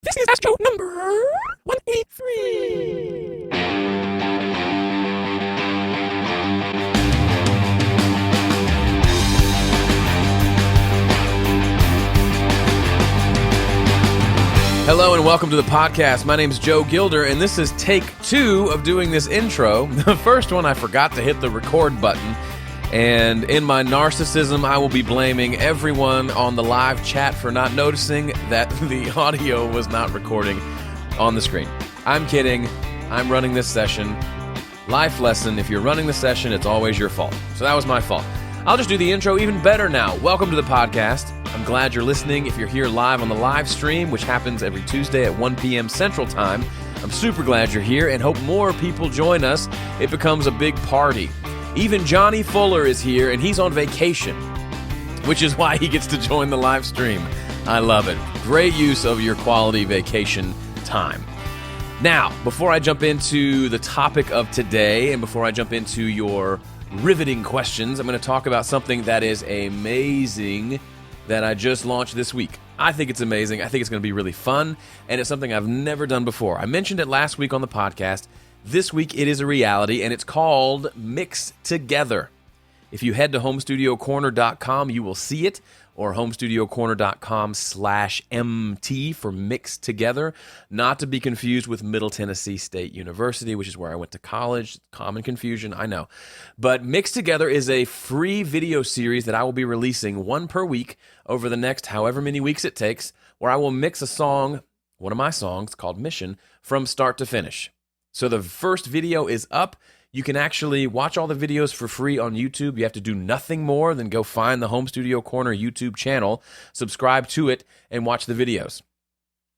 This is Astro number 183. Hello and welcome to the podcast. My name is Joe Gilder, and this is take 2 of doing this intro. The first one, I forgot to hit the record button, and in my narcissism, I will be blaming everyone on the live chat for not noticing that the audio was not recording on the screen. I'm kidding. I'm running this session. Life lesson, if you're running the session, it's always your fault. So that was my fault. I'll just do the intro even better now. Welcome to the podcast. I'm glad you're listening. If you're here live on the live stream, which happens every Tuesday at 1 p.m. Central Time, I'm super glad you're here and hope more people join us. It becomes a big party. Even Johnny Fuller is here, and he's on vacation, which is why he gets to join the live stream. I love it. Great use of your quality vacation time. Now, before I jump into the topic of today and before I jump into your riveting questions, I'm going to talk about something that is amazing that I just launched this week. I think it's amazing. I think it's going to be really fun, and it's something I've never done before. I mentioned it last week on the podcast. This week it is a reality, and it's called Mix Together. If you head to homestudiocorner.com, you will see it, or homestudiocorner.com/MT for Mix Together, not to be confused with Middle Tennessee State University, which is where I went to college. Common confusion, I know. But Mix Together is a free video series that I will be releasing one per week over the next however many weeks it takes, where I will mix a song, one of my songs called Mission, from start to finish. So the first video is up. You can actually watch all the videos for free on YouTube. You have to do nothing more than go find the Home Studio Corner YouTube channel, subscribe to it, and watch the videos.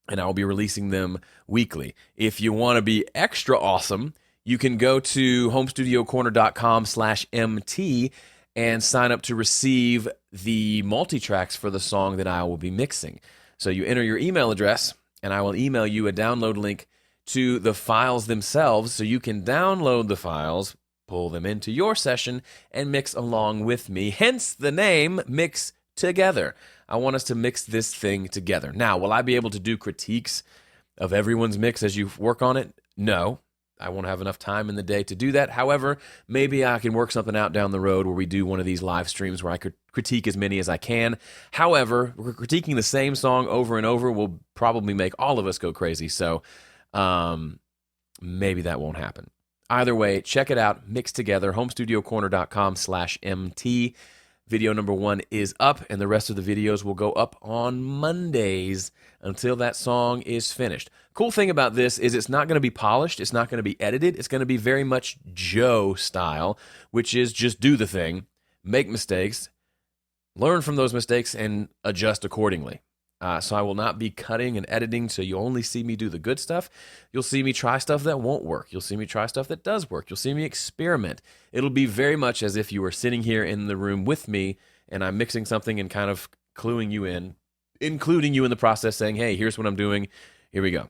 And I will be releasing them weekly. If you want to be extra awesome, you can go to homestudiocorner.com/MT and sign up to receive the multi-tracks for the song that I will be mixing. So you enter your email address, and I will email you a download link to the files themselves, so you can download the files, pull them into your session, and mix along with me. Hence the name Mix Together. I want us to mix this thing together. Now, will I be able to do critiques of everyone's mix as you work on it? No. I won't have enough time in the day to do that. However, maybe I can work something out down the road where we do one of these live streams where I could critique as many as I can. However, critiquing the same song over and over will probably make all of us go crazy. So maybe that won't happen. Either way, check it out. Mix Together, homestudiocorner.com/MT. Video number 1 is up, and the rest of the videos will go up on Mondays until that song is finished. Cool thing about this is it's not going to be polished. It's not going to be edited. It's going to be very much Joe style, which is just do the thing, make mistakes, learn from those mistakes, and adjust accordingly. So I will not be cutting and editing, so you only see me do the good stuff. You'll see me try stuff that won't work. You'll see me try stuff that does work. You'll see me experiment. It'll be very much as if you were sitting here in the room with me, and I'm mixing something and kind of cluing you in, including you in the process, saying, hey, here's what I'm doing. Here we go.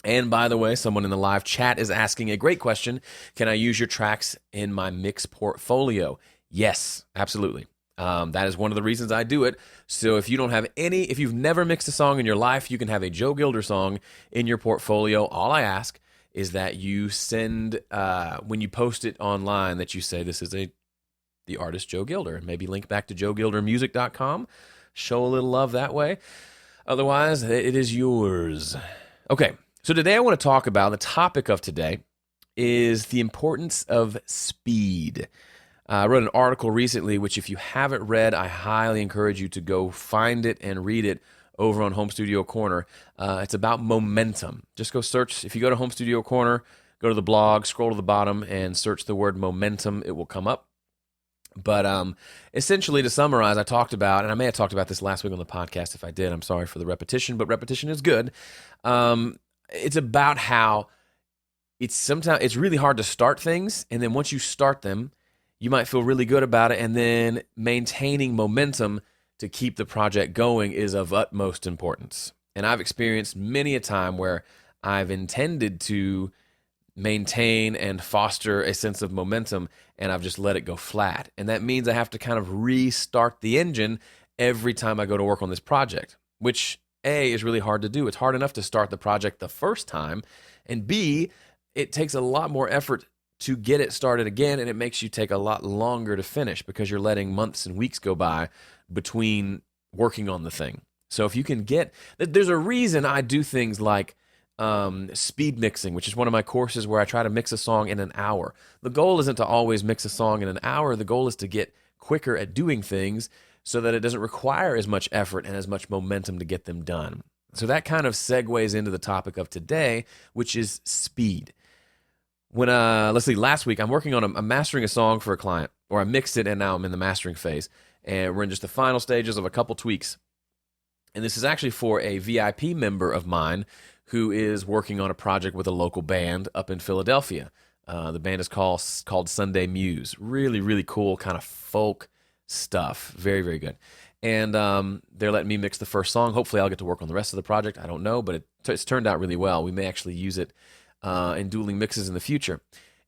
And by the way, someone in the live chat is asking a great question. Can I use your tracks in my mix portfolio? Yes, absolutely. That is one of the reasons I do it. So if you don't have if you've never mixed a song in your life, you can have a Joe Gilder song in your portfolio. All I ask is that you send, when you post it online, that you say this is the artist Joe Gilder, and maybe link back to joegildermusic.com. Show a little love that way. Otherwise, it is yours. Okay, so today I want to talk about, the topic of today is the importance of speed. I wrote an article recently, which if you haven't read, I highly encourage you to go find it and read it over on Home Studio Corner. It's about momentum. Just go search. If you go to Home Studio Corner, go to the blog, scroll to the bottom, and search the word momentum. It will come up. But essentially, to summarize, I talked about, and I may have talked about this last week on the podcast. If I did, I'm sorry for the repetition, but repetition is good. It's about how it's really hard to start things, and then once you start them, you might feel really good about it, and then maintaining momentum to keep the project going is of utmost importance. And I've experienced many a time where I've intended to maintain and foster a sense of momentum, and I've just let it go flat. And that means I have to kind of restart the engine every time I go to work on this project, which A, is really hard to do. It's hard enough to start the project the first time, and B, it takes a lot more effort to get it started again, and it makes you take a lot longer to finish because you're letting months and weeks go by between working on the thing. So if you can there's a reason I do things like speed mixing, which is one of my courses where I try to mix a song in an hour. The goal isn't to always mix a song in an hour. The goal is to get quicker at doing things so that it doesn't require as much effort and as much momentum to get them done. So that kind of segues into the topic of today, which is speed. When let's see, last week I'm working on I'm mastering a song for a client, or I mixed it and now I'm in the mastering phase, and we're in just the final stages of a couple tweaks. And this is actually for a VIP member of mine who is working on a project with a local band up in Philadelphia. The band is called Sunday Muse. Really, really cool kind of folk stuff. Very, very good. And they're letting me mix the first song. Hopefully I'll get to work on the rest of the project. I don't know, but it's turned out really well. We may actually use it in dueling mixes in the future.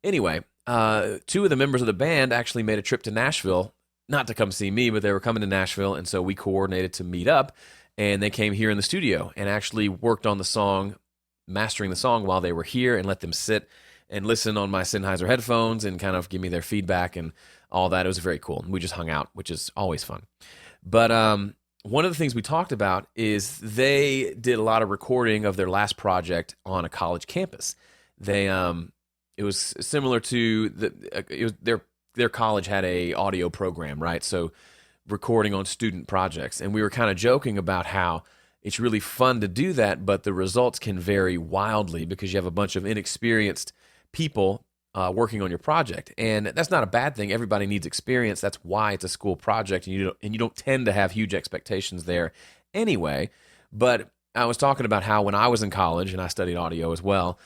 Anyway, two of the members of the band actually made a trip to Nashville, not to come see me, but they were coming to Nashville, and so we coordinated to meet up, and they came here in the studio and actually worked on the song, mastering the song while they were here, and let them sit and listen on my Sennheiser headphones and kind of give me their feedback and all that. It was very cool. We just hung out, which is always fun. But one of the things we talked about is they did a lot of recording of their last project on a college campus. They it was similar to their college had a audio program, right? So recording on student projects, and we were kind of joking about how it's really fun to do that, but the results can vary wildly because you have a bunch of inexperienced people working on your project, and that's not a bad thing. Everybody needs experience. That's why it's a school project, and you don't tend to have huge expectations there anyway. But I was talking about how when I was in college and I studied audio as well,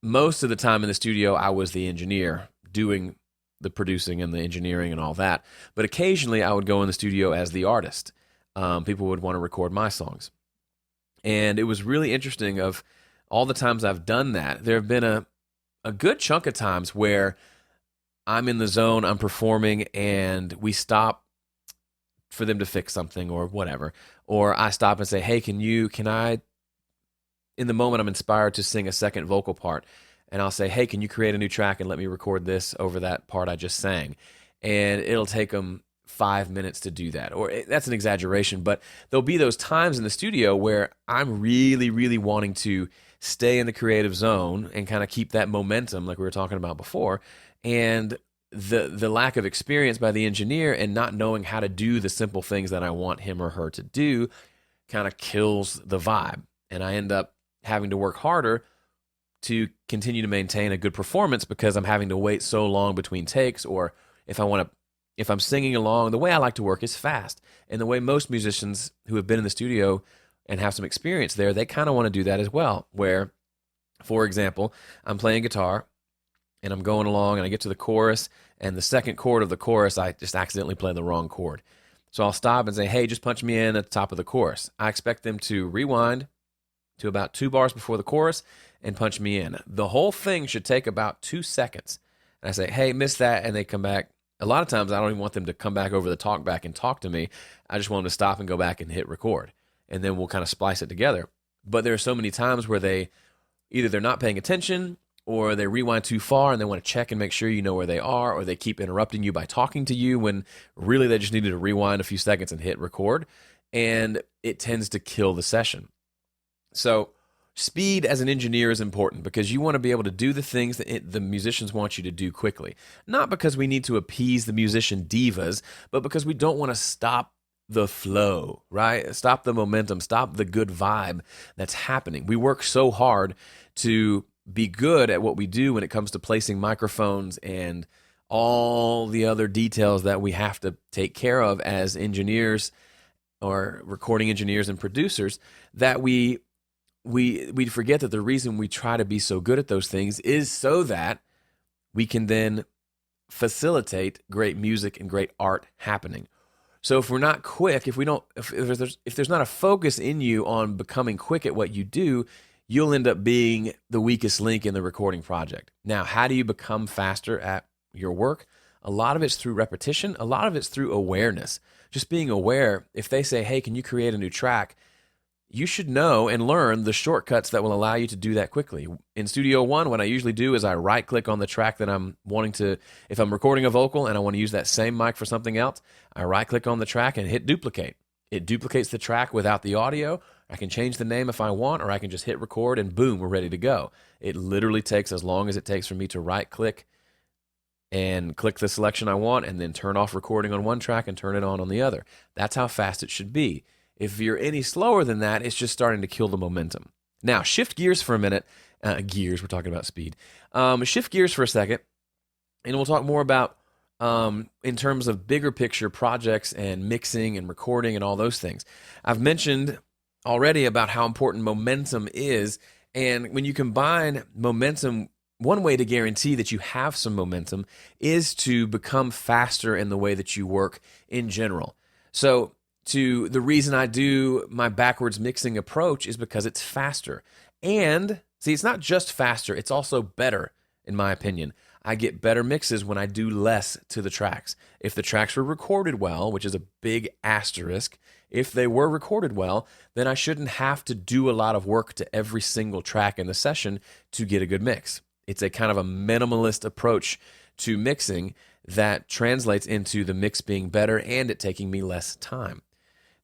most of the time in the studio I was the engineer doing the producing and the engineering and all that. But occasionally I would go in the studio as the artist. People would want to record my songs, and it was really interesting. Of all the times I've done that, there have been a good chunk of times where I'm in the zone, I'm performing, and we stop for them to fix something or whatever. Or I stop and say, hey, can I, in the moment I'm inspired to sing a second vocal part, and I'll say, hey, can you create a new track and let me record this over that part I just sang? And it'll take them 5 minutes to do that. Or that's an exaggeration, but there'll be those times in the studio where I'm really, really wanting to stay in the creative zone and kind of keep that momentum like we were talking about before. And the lack of experience by the engineer and not knowing how to do the simple things that I want him or her to do kind of kills the vibe. And I end up having to work harder to continue to maintain a good performance because I'm having to wait so long between takes. Or if I'm singing along, the way I like to work is fast. And the way most musicians who have been in the studio and have some experience there, they kind of want to do that as well. Where, for example, I'm playing guitar and I'm going along and I get to the chorus, and the second chord of the chorus, I just accidentally play the wrong chord. So I'll stop and say, hey, just punch me in at the top of the chorus. I expect them to rewind to about 2 bars before the chorus and punch me in. The whole thing should take about 2 seconds. And I say, hey, missed that, and they come back. A lot of times I don't even want them to come back over the talk back and talk to me. I just want them to stop and go back and hit record. And then we'll kind of splice it together. But there are so many times where they're not paying attention, or they rewind too far and they want to check and make sure you know where they are, or they keep interrupting you by talking to you when really they just needed to rewind a few seconds and hit record. And it tends to kill the session. So speed as an engineer is important because you want to be able to do the things that the musicians want you to do quickly. Not because we need to appease the musician divas, but because we don't want to stop the flow, right? Stop the momentum, stop the good vibe that's happening. We work so hard to be good at what we do when it comes to placing microphones and all the other details that we have to take care of as engineers or recording engineers and producers, that we forget that the reason we try to be so good at those things is so that we can then facilitate great music and great art happening. So if we're not quick, if there's not a focus in you on becoming quick at what you do, you'll end up being the weakest link in the recording project. Now, how do you become faster at your work? A lot of it's through repetition. A lot of it's through awareness. Just being aware. If they say, hey, can you create a new track? you should know and learn the shortcuts that will allow you to do that quickly. In Studio One, what I usually do is I right-click on the track that I'm wanting to, if I'm recording a vocal and I want to use that same mic for something else, I right-click on the track and hit duplicate. It duplicates the track without the audio. I can change the name if I want, or I can just hit record and boom, we're ready to go. It literally takes as long as it takes for me to right-click and click the selection I want and then turn off recording on one track and turn it on the other. That's how fast it should be. If you're any slower than that, it's just starting to kill the momentum. Now, shift gears for a minute. We're talking about speed. Shift gears for a second, and we'll talk more about in terms of bigger picture projects and mixing and recording and all those things. I've mentioned already about how important momentum is, and when you combine momentum, one way to guarantee that you have some momentum is to become faster in the way that you work in general. So the reason I do my backwards mixing approach is because it's faster. And see, it's not just faster, it's also better, in my opinion. I get better mixes when I do less to the tracks. If the tracks were recorded well, which is a big asterisk, if they were recorded well, then I shouldn't have to do a lot of work to every single track in the session to get a good mix. It's a kind of a minimalist approach to mixing that translates into the mix being better and it taking me less time.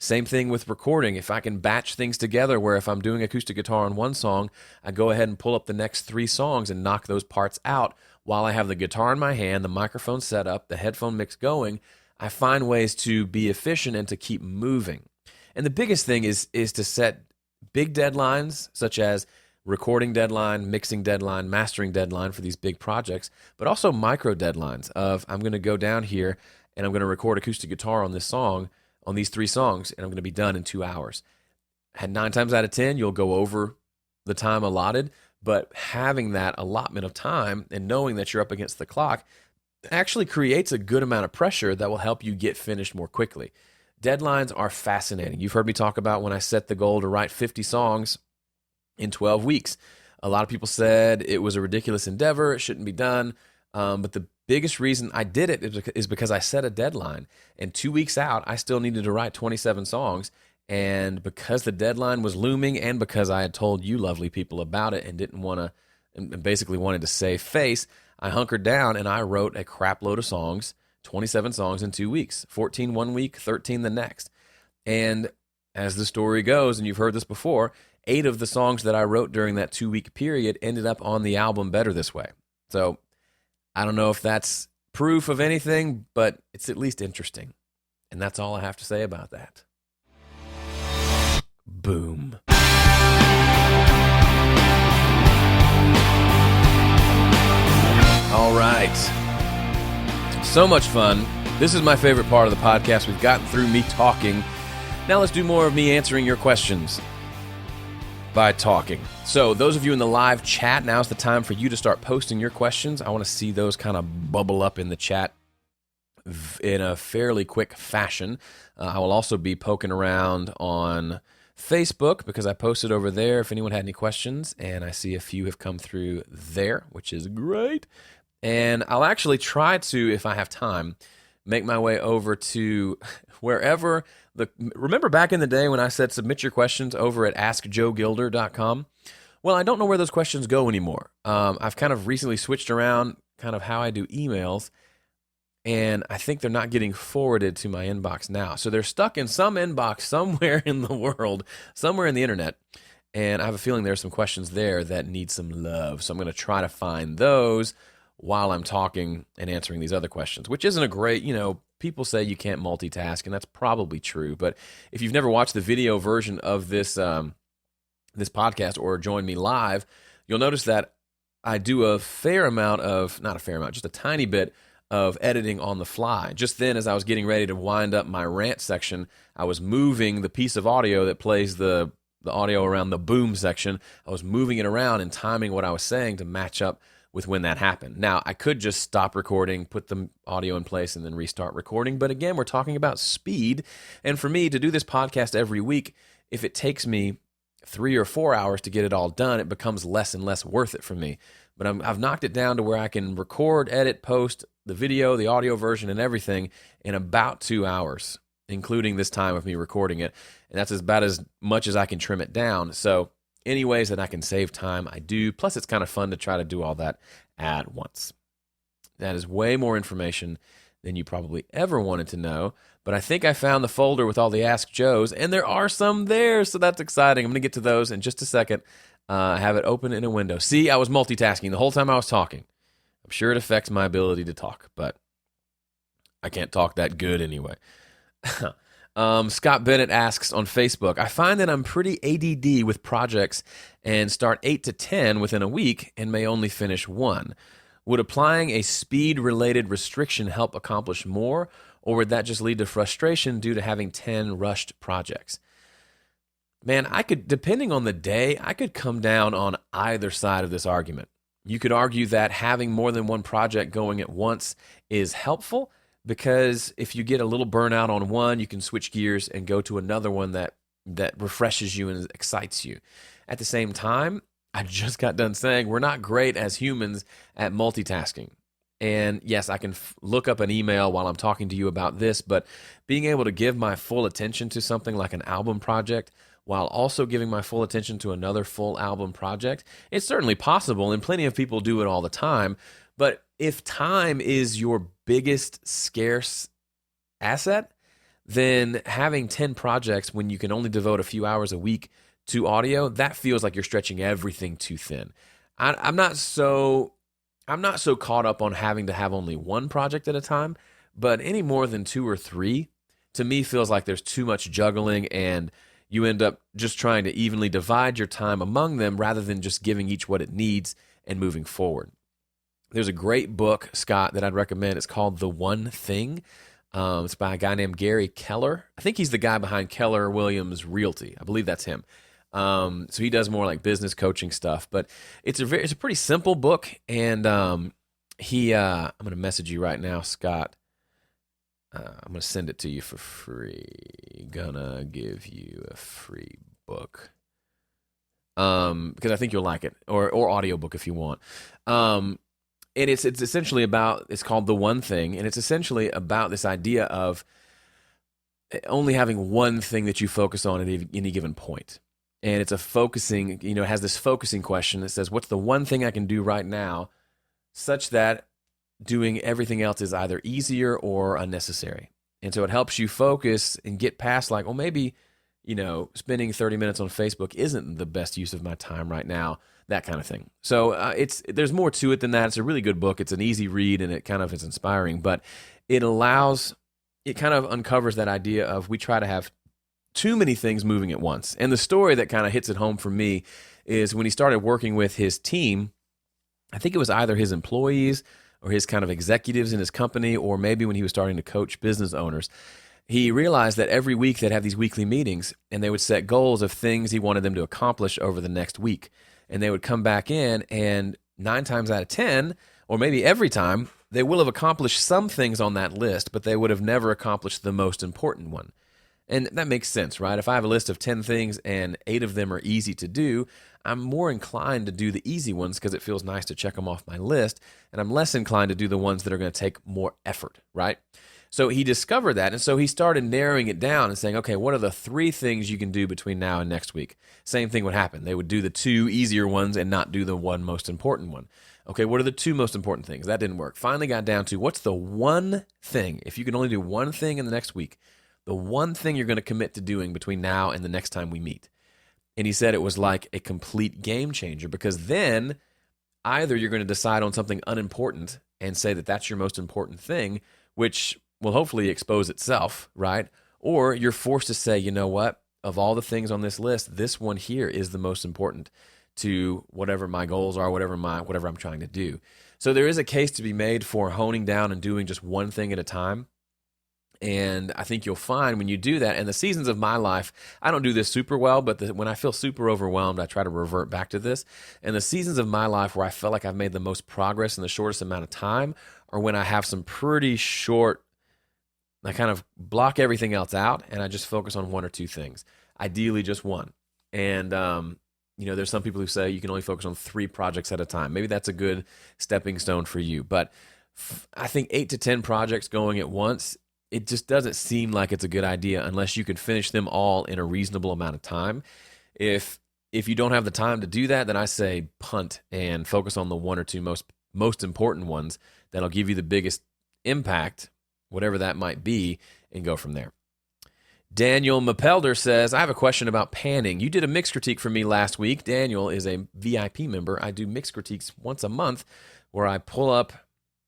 Same thing with recording. If I can batch things together where if I'm doing acoustic guitar on one song, I go ahead and pull up the next 3 songs and knock those parts out while I have the guitar in my hand, the microphone set up, the headphone mix going, I find ways to be efficient and to keep moving. And the biggest thing is to set big deadlines, such as recording deadline, mixing deadline, mastering deadline for these big projects, but also micro deadlines of I'm going to go down here and I'm going to record acoustic guitar on this song, on these 3 songs, and I'm going to be done in 2 hours. And 9 times out of 10, you'll go over the time allotted, but having that allotment of time and knowing that you're up against the clock actually creates a good amount of pressure that will help you get finished more quickly. Deadlines are fascinating. You've heard me talk about when I set the goal to write 50 songs in 12 weeks. A lot of people said it was a ridiculous endeavor, it shouldn't be done, but the biggest reason I did it is because I set a deadline, and 2 weeks out, I still needed to write 27 songs, and because the deadline was looming and because I had told you lovely people about it and didn't want to, and basically wanted to save face, I hunkered down and I wrote a crap load of songs, 27 songs in 2 weeks, 14 one week, 13 the next. And as the story goes, and you've heard this before, 8 of the songs that I wrote during that 2-week period ended up on the album Better This Way. So I don't know if that's proof of anything, but it's at least interesting. And that's all I have to say about that. Boom. All right. So much fun. This is my favorite part of the podcast. We've gotten through me talking. Now let's do more of me answering your questions by talking. So those of you in the live chat, now's the time for you to start posting your questions. I want to see those kind of bubble up in the chat in a fairly quick fashion. I will also be poking around on Facebook because I posted over there if anyone had any questions, and I see a few have come through there, which is great. And I'll actually try to, if I have time, make my way over to wherever remember back in the day when I said submit your questions over at askjoegilder.com? Well, I don't know where those questions go anymore. I've kind of recently switched around kind of how I do emails, and I think they're not getting forwarded to my inbox now. So they're stuck in some inbox somewhere in the world, somewhere in the internet, and I have a feeling there's some questions there that need some love. So I'm going to try to find those while I'm talking and answering these other questions, which isn't a great, people say you can't multitask, and that's probably true. But if you've never watched the video version of this this podcast or joined me live, you'll notice that I do a fair amount of, not a fair amount, just a tiny bit of editing on the fly. Just then, as I was getting ready to wind up my rant section, I was moving the piece of audio that plays the audio around the boom section. I was moving it around and timing what I was saying to match up with when that happened. Now, I could just stop recording, put the audio in place, and then restart recording. But again, we're talking about speed. And for me to do this podcast every week, if it takes me 3 or 4 hours to get it all done, it becomes less and less worth it for me. But I've knocked it down to where I can record, edit, post the video, the audio version, and everything in about 2 hours. including this time of me recording it. And that's about as much as I can trim it down. So any ways that I can save time, I do. Plus, it's kind of fun to try to do all that at once. That is way more information than you probably ever wanted to know. But I think I found the folder with all the Ask Joes, and there are some there, so that's exciting. I'm going to get to those in just a second. I have it open in a window. See, I was multitasking the whole time I was talking. I'm sure it affects my ability to talk, but I can't talk that good anyway. Scott Bennett asks on Facebook, I find that I'm pretty ADD with projects and start 8 to 10 within a week and may only finish one. Would applying a speed-related restriction help accomplish more, or would that just lead to frustration due to having 10 rushed projects? Man, depending on the day, I could come down on either side of this argument. You could argue that having more than one project going at once is helpful, because if you get a little burnout on one, you can switch gears and go to another one that refreshes you and excites you. At the same time, I just got done saying we're not great as humans at multitasking. And yes, I can look up an email while I'm talking to you about this, but being able to give my full attention to something like an album project while also giving my full attention to another full album project, it's certainly possible, and plenty of people do it all the time. But if time is your biggest scarce asset, then having 10 projects when you can only devote a few hours a week to audio, that feels like you're stretching everything too thin. I'm not so caught up on having to have only one project at a time, but any more than 2 or 3, to me, feels like there's too much juggling, and you end up just trying to evenly divide your time among them rather than just giving each what it needs and moving forward. There's a great book, Scott, that I'd recommend. It's called The One Thing. It's by a guy named Gary Keller. I think he's the guy behind Keller Williams Realty. I believe that's him. So he does more like business coaching stuff, but it's a pretty simple book. And I'm going to message you right now, Scott. I'm going to send it to you for free. Gonna give you a free book. Because I think you'll like it, or audiobook if you want. And it's essentially about, it's called The One Thing, and it's essentially about this idea of only having one thing that you focus on at any given point. And it's a focusing, it has this focusing question that says, what's the one thing I can do right now such that doing everything else is either easier or unnecessary? And so it helps you focus and get past like, well, maybe, spending 30 minutes on Facebook isn't the best use of my time right now, that kind of thing. So there's more to it than that. It's a really good book. It's an easy read, and it kind of is inspiring, but it kind of uncovers that idea of we try to have too many things moving at once. And the story that kind of hits it home for me is when he started working with his team. I think it was either his employees or his kind of executives in his company, or maybe when he was starting to coach business owners. He realized that every week they'd have these weekly meetings, and they would set goals of things he wanted them to accomplish over the next week. And they would come back in, and 9 times out of 10, or maybe every time, they will have accomplished some things on that list, but they would have never accomplished the most important one. And that makes sense, right? If I have a list of 10 things and 8 of them are easy to do, I'm more inclined to do the easy ones because it feels nice to check them off my list, and I'm less inclined to do the ones that are going to take more effort, right? So he discovered that, and so he started narrowing it down and saying, okay, what are the 3 things you can do between now and next week? Same thing would happen. They would do the 2 easier ones and not do the 1 most important one. Okay, what are the 2 most important things? That didn't work. Finally got down to what's the one thing, if you can only do one thing in the next week, the one thing you're going to commit to doing between now and the next time we meet. And he said it was like a complete game changer, because then either you're going to decide on something unimportant and say that that's your most important thing, which will hopefully expose itself, right? Or you're forced to say, you know what? Of all the things on this list, this one here is the most important to whatever my goals are, whatever I'm trying to do. So there is a case to be made for honing down and doing just one thing at a time. And I think you'll find when you do that, and the seasons of my life, I don't do this super well, but when I feel super overwhelmed, I try to revert back to this. And the seasons of my life where I feel like I've made the most progress in the shortest amount of time are when I have some pretty short, I kind of block everything else out, and I just focus on 1 or 2 things, ideally just one. And, there's some people who say you can only focus on 3 projects at a time. Maybe that's a good stepping stone for you. But I think 8 to 10 projects going at once it just doesn't seem like it's a good idea unless you can finish them all in a reasonable amount of time. If you don't have the time to do that, then I say punt and focus on the one or two most important ones that'll give you the biggest impact, whatever that might be, and go from there. Daniel Mapelder says, I have a question about panning. You did a mix critique for me last week. Daniel is a VIP member. I do mix critiques once a month where I pull up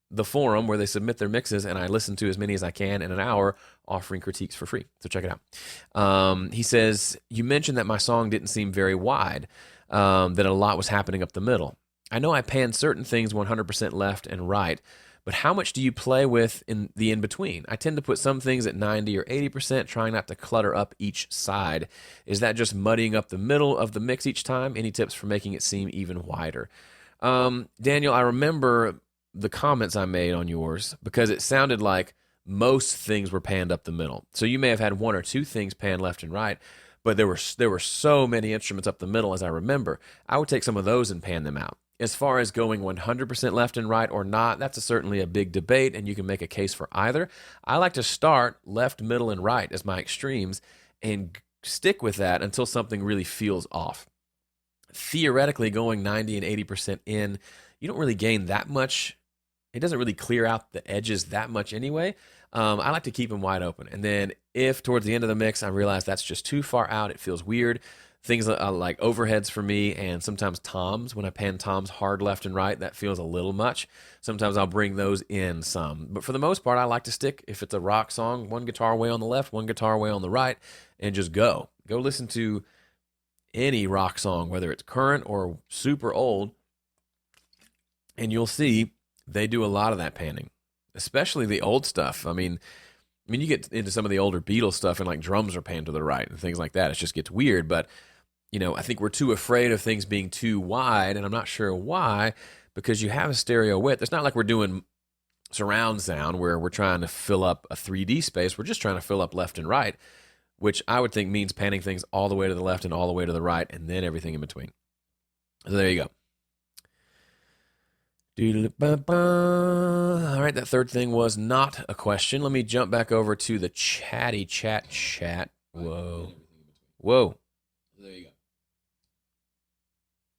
the forum where they submit their mixes, and I listen to as many as I can in an hour, offering critiques for free. So check it out. He says, you mentioned that my song didn't seem very wide, that a lot was happening up the middle. I know I pan certain things 100% left and right, but how much do you play with in the in-between? I tend to put some things at 90 or 80%, trying not to clutter up each side. Is that just muddying up the middle of the mix each time? Any tips for making it seem even wider? Daniel, I remember the comments I made on yours because it sounded like most things were panned up the middle. So you may have had one or two things panned left and right, but there were so many instruments up the middle as I remember. I would take some of those and pan them out. As far as going 100% left and right or not, that's certainly a big debate, and you can make a case for either. I like to start left, middle, and right as my extremes and stick with that until something really feels off. Theoretically, going 90 and 80% in, you don't really gain that much. It doesn't really clear out the edges that much anyway. I like to keep them wide open. And then if towards the end of the mix I realize that's just too far out, it feels weird, things like overheads for me, and sometimes toms. When I pan toms hard left and right, that feels a little much. Sometimes I'll bring those in some. But for the most part, I like to stick, if it's a rock song, one guitar way on the left, one guitar way on the right, and just go. Go listen to any rock song, whether it's current or super old, and you'll see they do a lot of that panning, especially the old stuff. I mean, you get into some of the older Beatles stuff, and like drums are panned to the right and things like that. It just gets weird. But I think we're too afraid of things being too wide, and I'm not sure why, because you have a stereo width. It's not like we're doing surround sound where we're trying to fill up a 3D space. We're just trying to fill up left and right, which I would think means panning things all the way to the left and all the way to the right, and then everything in between. So there you go. All right, that third thing was not a question. Let me jump back over to the chat. Whoa. There you go.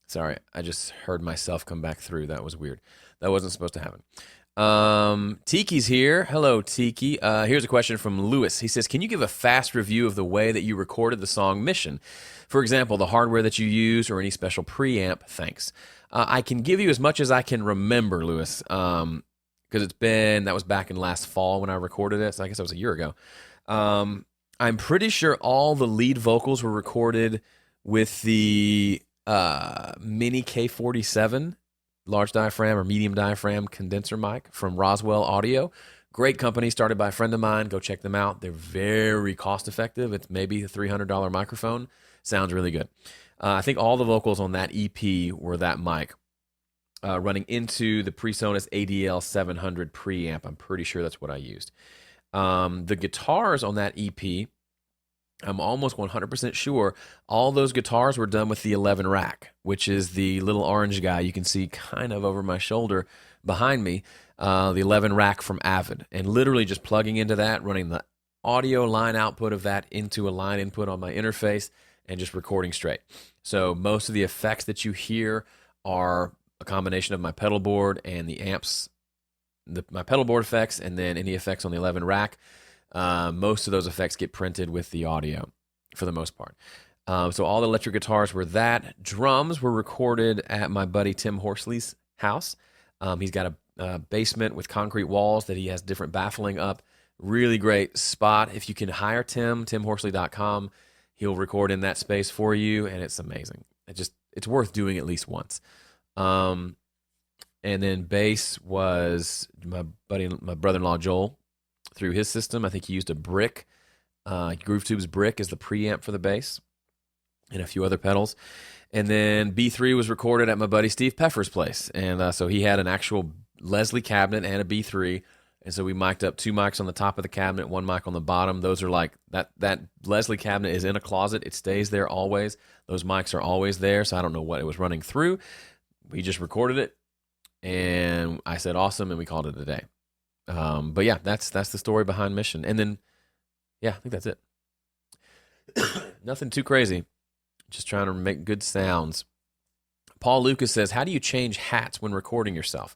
Sorry, I just heard myself come back through. That was weird. That wasn't supposed to happen. Tiki's here. Hello, Tiki. Here's a question from Lewis. He says, can you give a fast review of the way that you recorded the song Mission? For example, the hardware that you use or any special preamp? Thanks. I can give you as much as I can remember, Lewis, because that was back in last fall when I recorded it, so I guess that was a year ago. I'm pretty sure all the lead vocals were recorded with the Mini K47 large diaphragm or medium diaphragm condenser mic from Roswell Audio. Great company, started by a friend of mine. Go check them out. They're very cost effective. It's maybe a $300 microphone. Sounds really good. I think all the vocals on that EP were that mic running into the PreSonus ADL 700 preamp. I'm pretty sure that's what I used. The guitars on that EP, I'm almost 100% sure all those guitars were done with the 11 rack, which is the little orange guy you can see kind of over my shoulder behind me, the 11 rack from Avid. And literally just plugging into that, running the audio line output of that into a line input on my interface, and just recording straight. So most of the effects that you hear are a combination of my pedal board and the amps, my pedal board effects, and then any effects on the 11 rack. Most of those effects get printed with the audio for the most part. So all the electric guitars were that. Drums were recorded at my buddy Tim Horsley's house. He's got a basement with concrete walls that he has different baffling up. Really great spot. If you can hire Tim, timhorsley.com, he'll record in that space for you, and it's amazing. It's worth doing at least once. And then bass was my brother-in-law Joel. Through his system, I think he used a brick. Groove Tube's brick is the preamp for the bass, and a few other pedals. And then B3 was recorded at my buddy Steve Peffer's place, and so he had an actual Leslie cabinet and a B3. And so we mic'd up two mics on the top of the cabinet, one mic on the bottom. Those are like, that Leslie cabinet is in a closet. It stays there always. Those mics are always there, so I don't know what it was running through. We just recorded it, and I said awesome, and we called it a day. But yeah, that's the story behind Mission. And then, yeah, I think that's it. Nothing too crazy. Just trying to make good sounds. Paul Lucas says, how do you change hats when recording yourself?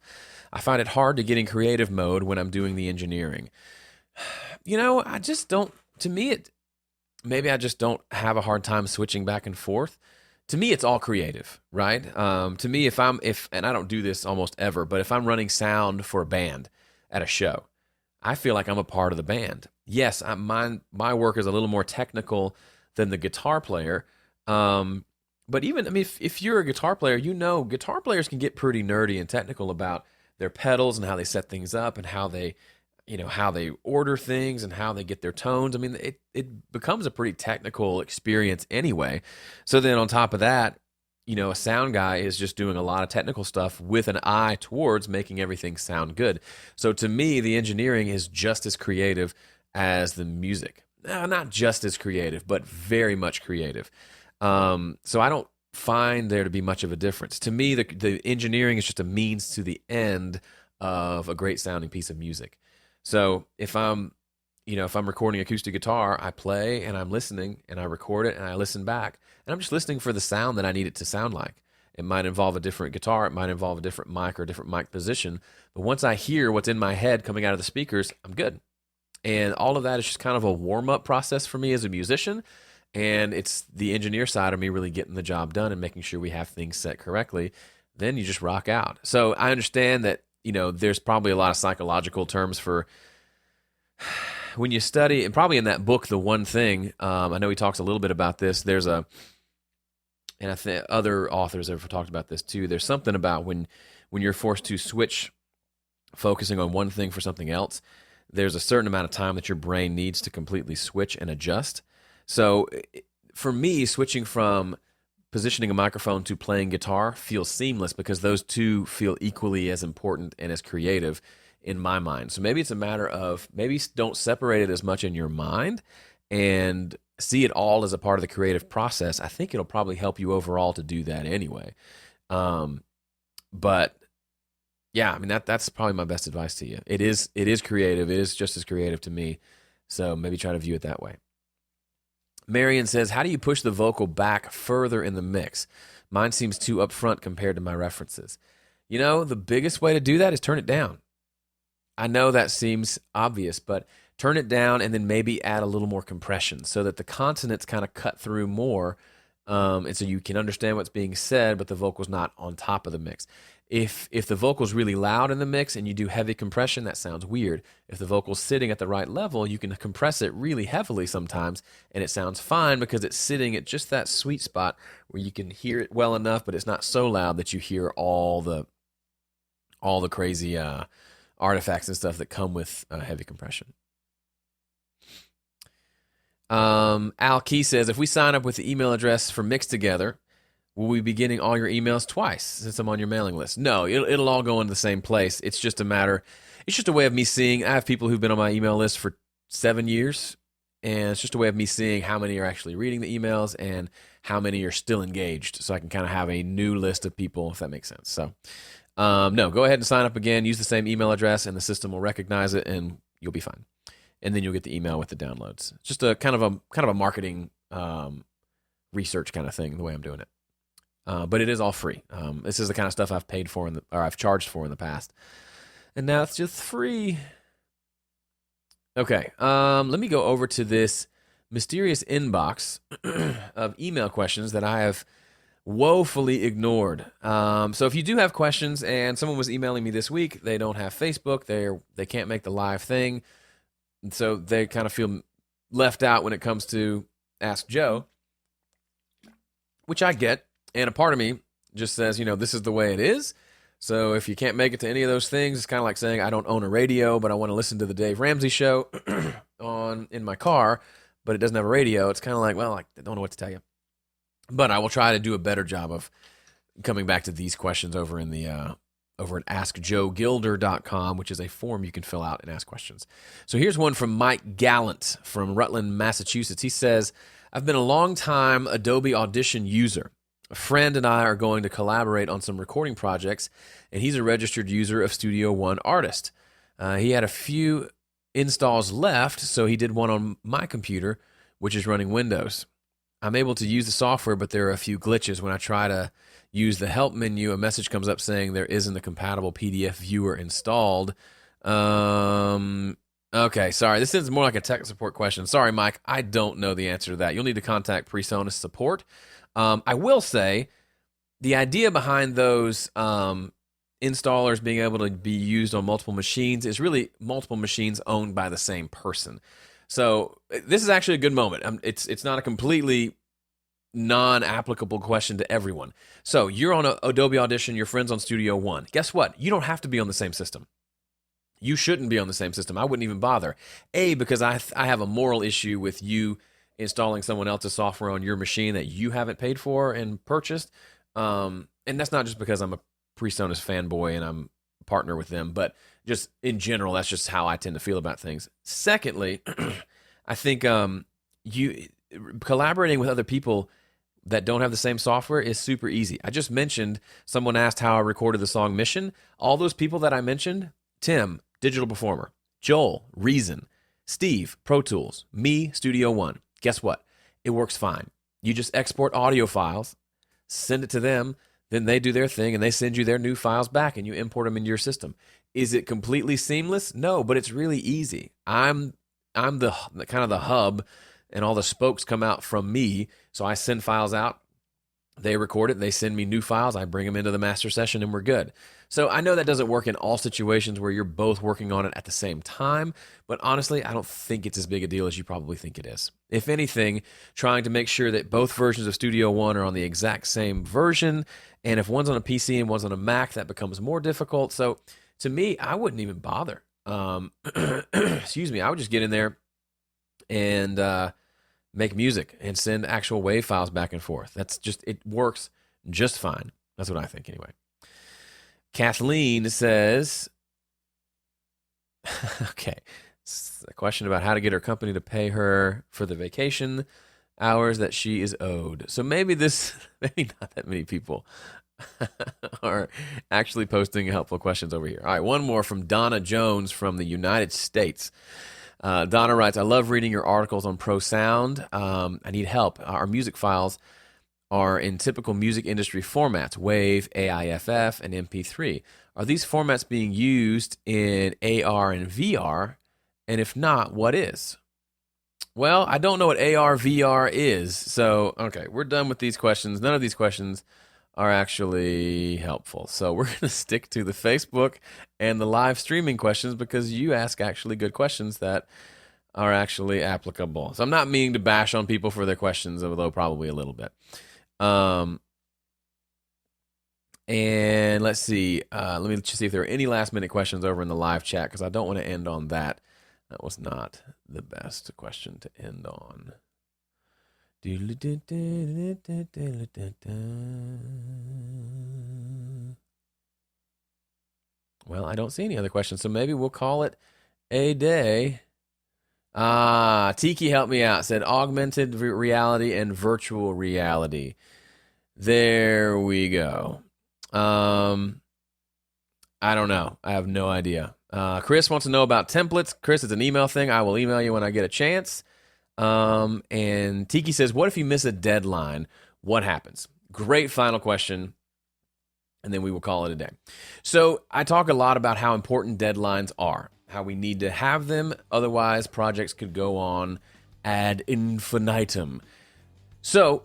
I find it hard to get in creative mode when I'm doing the engineering. I just don't, to me, maybe I just don't have a hard time switching back and forth. To me, it's all creative, right? To me, and I don't do this almost ever, but if I'm running sound for a band at a show, I feel like I'm a part of the band. Yes, my work is a little more technical than the guitar player. But even, if you're a guitar player, guitar players can get pretty nerdy and technical about their pedals and how they set things up and how they order things and how they get their tones. It becomes a pretty technical experience anyway. So then on top of that, a sound guy is just doing a lot of technical stuff with an eye towards making everything sound good. So to me, the engineering is just as creative as the music. Not just as creative, but very much creative. So I don't find there to be much of a difference. To me, the engineering is just a means to the end of a great sounding piece of music. So if I'm recording acoustic guitar, I play and I'm listening and I record it and I listen back and I'm just listening for the sound that I need it to sound like. It might involve a different guitar. It might involve a different mic or a different mic position. But once I hear what's in my head coming out of the speakers, I'm good. And all of that is just kind of a warm-up process for me as a musician. And it's the engineer side of me really getting the job done and making sure we have things set correctly. Then you just rock out. So I understand that, there's probably a lot of psychological terms for when you study, and probably in that book, The One Thing, I know he talks a little bit about this. And I think other authors have talked about this too. There's something about when you're forced to switch focusing on one thing for something else, there's a certain amount of time that your brain needs to completely switch and adjust. So for me, switching from positioning a microphone to playing guitar feels seamless because those two feel equally as important and as creative in my mind. So maybe it's a matter of maybe don't separate it as much in your mind and see it all as a part of the creative process. I think it'll probably help you overall to do that anyway. But yeah, that's probably my best advice to you. It is creative. It is just as creative to me. So maybe try to view it that way. Marion says, how do you push the vocal back further in the mix? Mine seems too upfront compared to my references. The biggest way to do that is turn it down. I know that seems obvious, but turn it down and then maybe add a little more compression so that the consonants kind of cut through more, and so you can understand what's being said, but the vocal's not on top of the mix. If the vocal's really loud in the mix and you do heavy compression, that sounds weird. If the vocal's sitting at the right level, you can compress it really heavily sometimes, and it sounds fine because it's sitting at just that sweet spot where you can hear it well enough, but it's not so loud that you hear all the crazy artifacts and stuff that come with heavy compression. Al Key says, if we sign up with the email address for Mix Together, will we be getting all your emails twice since I'm on your mailing list? No, it'll all go into the same place. It's just a way of me seeing. I have people who've been on my email list for 7 years, and it's just a way of me seeing how many are actually reading the emails and how many are still engaged, so I can kind of have a new list of people, if that makes sense. So, no, go ahead and sign up again. Use the same email address, and the system will recognize it, and you'll be fine. And then you'll get the email with the downloads. It's just a kind of a marketing research kind of thing, the way I'm doing it. But it is all free. This is the kind of stuff I've paid for I've charged for in the past, and now it's just free. Okay, let me go over to this mysterious inbox of email questions that I have woefully ignored. So if you do have questions, and someone was emailing me this week, they don't have Facebook, they can't make the live thing, and so they kind of feel left out when it comes to Ask Joe, which I get. And a part of me just says, this is the way it is. So if you can't make it to any of those things, it's kind of like saying I don't own a radio, but I want to listen to the Dave Ramsey show in my car, but it doesn't have a radio. It's kind of like, well, I don't know what to tell you. But I will try to do a better job of coming back to these questions over at AskJoeGilder.com, which is a form you can fill out and ask questions. So here's one from Mike Gallant from Rutland, Massachusetts. He says, I've been a long time Adobe Audition user. A friend and I are going to collaborate on some recording projects, and he's a registered user of Studio One Artist. He had a few installs left, so he did one on my computer, which is running Windows. I'm able to use the software, but there are a few glitches. When I try to use the help menu, a message comes up saying there isn't a compatible PDF viewer installed. Okay, sorry. This is more like a tech support question. Sorry, Mike. I don't know the answer to that. You'll need to contact PreSonus support. I will say the idea behind those installers being able to be used on multiple machines is really multiple machines owned by the same person. So this is actually a good moment. It's not a completely non-applicable question to everyone. So you're on Adobe Audition, your friend's on Studio One. Guess what? You don't have to be on the same system. You shouldn't be on the same system. I wouldn't even bother. Because I have a moral issue with you installing someone else's software on your machine that you haven't paid for and purchased. And that's not just because I'm a PreSonus fanboy and I'm a partner with them, but just in general, that's just how I tend to feel about things. Secondly, I think you collaborating with other people that don't have the same software is super easy. I just mentioned, someone asked how I recorded the song Mission. All those people that I mentioned, Tim, Digital Performer, Joel, Reason, Steve, Pro Tools, me, Studio One. Guess what? It works fine. You just export audio files, send it to them, then they do their thing and they send you their new files back and you import them into your system. Is it completely seamless? No, but it's really easy. I'm the kind of the hub, and all the spokes come out from me. So I send files out, they record it, they send me new files, I bring them into the master session, and we're good. So I know that doesn't work in all situations where you're both working on it at the same time, but honestly, I don't think it's as big a deal as you probably think it is. If anything, trying to make sure that both versions of Studio One are on the exact same version, and if one's on a PC and one's on a Mac, that becomes more difficult. So to me, I wouldn't even bother. Excuse me, I would just get in there and make music and send actual WAV files back and forth. It works just fine. That's what I think anyway. Kathleen says, okay, it's a question about how to get her company to pay her for the vacation hours that she is owed. So maybe not that many people are actually posting helpful questions over here. All right, one more from Donna Jones from the United States. Donna writes, I love reading your articles on Pro Sound. I need help. Our music files are in typical music industry formats, WAV, AIFF, and MP3. Are these formats being used in AR and VR? And if not, what is? Well, I don't know what AR, VR is. So, okay, we're done with these questions. None of these questions are actually helpful. So we're going to stick to the Facebook and the live streaming questions because you ask actually good questions that are actually applicable. So I'm not meaning to bash on people for their questions, although probably a little bit. And let's see. Let me just see if there are any last minute questions over in the live chat because I don't want to end on that. That was not the best question to end on. Well, I don't see any other questions, so maybe we'll call it a day. Tiki helped me out. Said augmented reality and virtual reality. There we go. I don't know. I have no idea. Chris wants to know about templates. Chris, it's an email thing. I will email you when I get a chance. And Tiki says, what if you miss a deadline? What happens? Great final question. And then we will call it a day. So I talk a lot about how important deadlines are, how we need to have them. Otherwise, projects could go on ad infinitum. So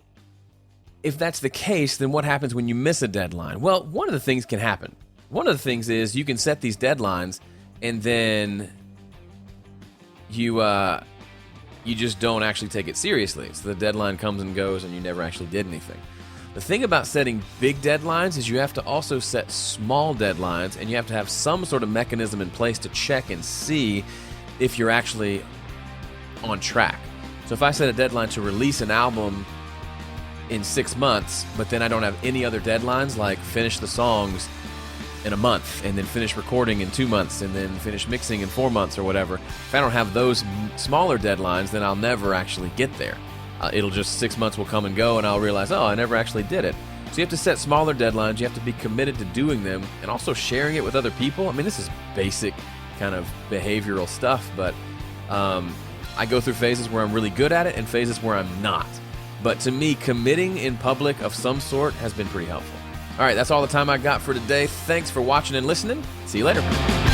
if that's the case, then what happens when you miss a deadline? Well, one of the things can happen. One of the things is you can set these deadlines and then you just don't actually take it seriously. So the deadline comes and goes and you never actually did anything. The thing about setting big deadlines is you have to also set small deadlines, and you have to have some sort of mechanism in place to check and see if you're actually on track. So if I set a deadline to release an album in 6 months, but then I don't have any other deadlines, like finish the songs in a month, and then finish recording in 2 months, and then finish mixing in 4 months or whatever, if I don't have those smaller deadlines, then I'll never actually get there. It'll just 6 months will come and go, and I'll realize, oh, I never actually did it. So you have to set smaller deadlines. You have to be committed to doing them and also sharing it with other people. I mean, this is basic kind of behavioral stuff, but I go through phases where I'm really good at it and phases where I'm not. But to me, committing in public of some sort has been pretty helpful. All right, that's all the time I got for today. Thanks for watching and listening. See you later.